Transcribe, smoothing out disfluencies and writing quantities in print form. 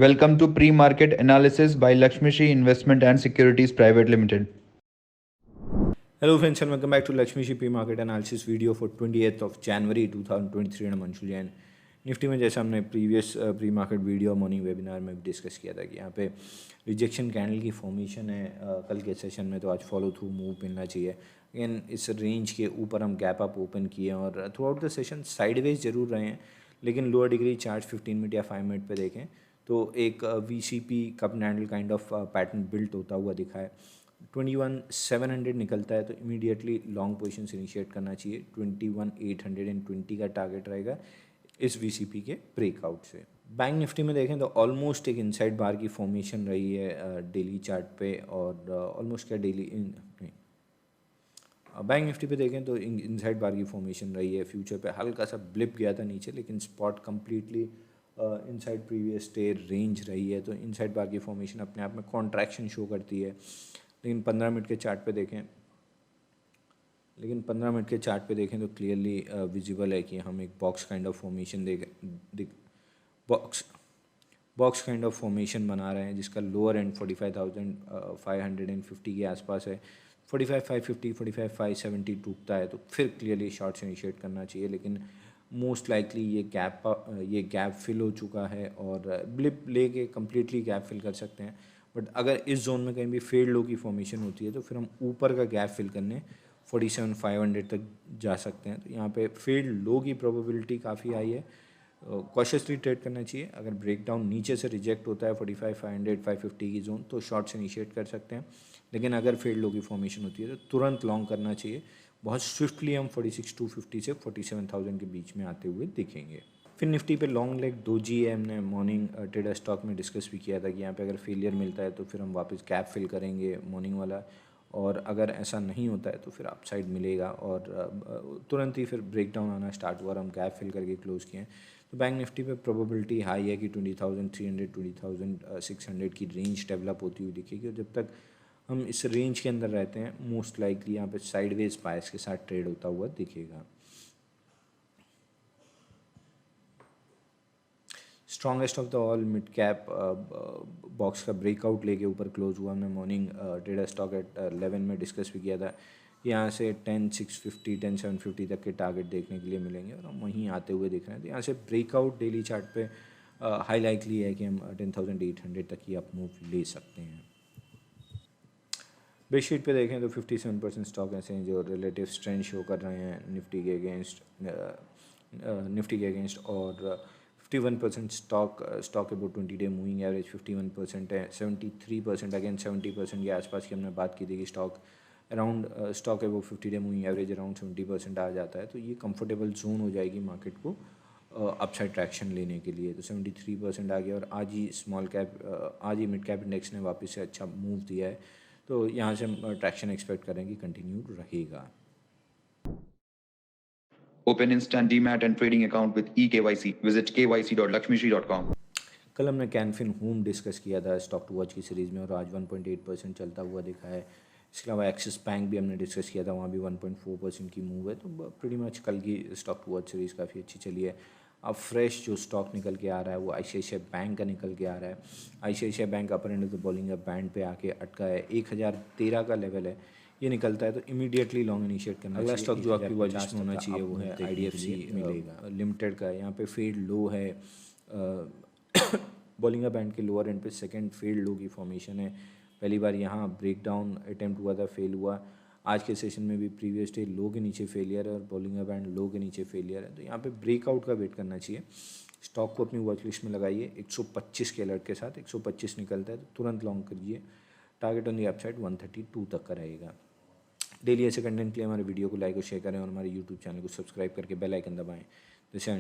Welcome to Pre-Market Analysis by Lakshmi Shri Investment and Securities Private Limited. Hello friends and welcome back to Lakshmi Shri Pre-Market Analysis video for 28th of January 2023 and I'm Anshu Jain. Nifty में जैसा हमने previous pre market video morning webinar में भी discuss किया था कि यहाँ पे रिजेक्शन कैंडल की फॉर्मेशन है कल के सेशन में, तो आज फॉलो थ्रू मूव मिलना चाहिए। अगेन इस रेंज के ऊपर हम गैप अप ओपन किए और through out the session sideways जरूर रहे हैं, लेकिन लोअर डिग्री चार्ट 15 मिनट या 5 मिनट पे देखें तो एक VCP cup candle kind of pattern built होता हुआ दिखा है। 21,700 निकलता है तो इमीडिएटली लॉन्ग पोजीशन से इनिशिएट करना चाहिए। 21,820 का टारगेट रहेगा इस VCP के ब्रेकआउट से। बैंक निफ्टी में देखें तो ऑलमोस्ट एक इनसाइड बार की फॉर्मेशन रही है डेली चार्ट पे, और ऑलमोस्ट क्या डेली नहीं, बैंक निफ्टी पे देखें तो इनसाइड बार की फॉर्मेशन रही है। फ्यूचर पे हल्का सा ब्लिप गया था नीचे, लेकिन spot completely inside previous day range रही है, तो इनसाइड बार की फॉर्मेशन अपने आप में कॉन्ट्रैक्शन शो करती है। लेकिन 15 मिनट के चार्ट पे देखें तो क्लियरली विजिबल है कि हम एक box kind of formation box kind of formation बना रहे हैं, जिसका लोअर एंड 45,550 के आसपास है। 45,550 45,570 टूटता है तो फिर क्लियरली शॉर्ट्स इनिशिएट करना चाहिए, लेकिन मोस्ट लाइकली ये गैप फिल हो चुका है और ब्लिप लेके कम्प्लीटली गैप फिल कर सकते हैं। बट अगर इस जोन में कहीं भी फेड लो की फॉर्मेशन होती है तो फिर हम ऊपर का गैप फिल करने 47,500 तक जा सकते हैं। तो यहाँ पे फेड लो की प्रोबेबिलिटी काफ़ी हाई है, कॉशियसली ट्रेड करना चाहिए। अगर ब्रेकडाउन नीचे से रिजेक्ट होता है 45,500 550 की जोन तो शॉर्ट्स इनिशिएट कर सकते हैं, लेकिन अगर फेड लो की फॉर्मेशन होती है तो तुरंत लॉन्ग करना चाहिए। बहुत स्विफ्टली हम 46,250 से 47,000 के बीच में आते हुए दिखेंगे। फिर निफ्टी पे लॉन्ग लेग डोजी है, हमने मॉर्निंग ट्रेडर स्टॉक में डिस्कस भी किया था कि यहाँ पे अगर फेलियर मिलता है तो फिर हम वापस गैप फिल करेंगे मॉर्निंग वाला, और अगर ऐसा नहीं होता है तो फिर अपसाइड मिलेगा और तुरंत ही फिर ब्रेकडाउन आना स्टार्ट हुआ और हम गैप फिल करके क्लोज किए। तो बैंक निफ्टी पे प्रोबेबिलिटी हाई है कि 20,300 20,600 की रेंज डेवलप होती हुई दिखेगी, और जब तक हम इस रेंज के अंदर रहते हैं मोस्ट लाइकली यहाँ पे साइडवेज बायस के साथ ट्रेड होता हुआ दिखेगा। Strongest of the all mid cap box का ब्रेकआउट लेके ऊपर क्लोज हुआ। हमने मॉर्निंग ट्रेडर स्टॉक एट 11 में डिस्कस भी किया था। यहाँ से 10,650 10,750 तक के टारगेट देखने के लिए मिलेंगे और हम वहीं आते हुए दिख रहे हैं। तो यहाँ से ब्रेकआउट डेली चार्ट पे हाई लाइकली है कि हम 10,800 तक ही अप मूव ले सकते हैं। बेडशीट पे देखें तो 57% स्टॉक ऐसे हैं जो रिलेटिव स्ट्रेंथ शो कर रहे हैं निफ्टी के अगेंस्ट, और 51% talk about 20 day moving average 51% है। 73% अगेन 70% के आसपास की हमने बात की थी कि talk about 50 day moving average around 70% आ जाता है, तो ये कंफर्टेबल जोन हो जाएगी मार्केट को अपसाइड ट्रैक्शन लेने के लिए। तो 73% आ गया और आज ही मिड कैप इंडेक्स ने वापस से अच्छा मूव दिया है, तो यहाँ से हम ट्रैक्शन एक्सपेक्ट करेंगे कंटिन्यू रहेगा। Open instant demat and trading account with eKYC. Visit kyc.lakshmishri.com. कल हमने कैनफिन होम डिस्कस किया था स्टॉक टू वॉच की सीरीज़ में और आज 1.8% चलता हुआ दिखा है। इसके अलावा एक्सिस बैंक भी हमने डिस्कस किया था, वहाँ भी 1.4% की मूव है। तो प्रीटी मच कल की स्टॉक टू वॉच सीरीज़ काफ़ी अच्छी चली है। अब फ्रेश जो स्टॉक निकल के आ रहा है वो ICICI बैंक का निकल के आ रहा है। ICICI bank upper end of the bowling band पे आके अटका है। 1013 का लेवल है, ये निकलता है तो इमीडिएटली लॉन्ग इनिशिएट करना। अगला स्टॉक जो आपकी वॉच लिस्ट में होना चाहिए वो है IDFC लिमिटेड का। यहाँ पे फेड लो है बॉलिंगर बैंड के लोअर एंड पे सेकंड फेल्ड लो की फॉर्मेशन है। पहली बार यहाँ ब्रेकडाउन अटेम्प्ट हुआ था, फेल हुआ। आज के सेशन में भी प्रीवियस डे लो के नीचे फेलियर है और बॉलिंगर बैंड लो के नीचे फेलियर है, तो यहाँ पे ब्रेकआउट का वेट करना चाहिए। स्टॉक को अपनी वॉच लिस्ट में लगाइए 125 के अलर्ट के साथ। 125 निकलता है तो तुरंत लॉन्ग करिए। टारगेट ऑन दी अपसाइड 132 तक का रहेगा। डेली ऐसे कंटेंट के लिए हमारे वीडियो को लाइक और शेयर करें और हमारे यूट्यूब चैनल को सब्सक्राइब करके बेल आइकन दबाएं। जैसे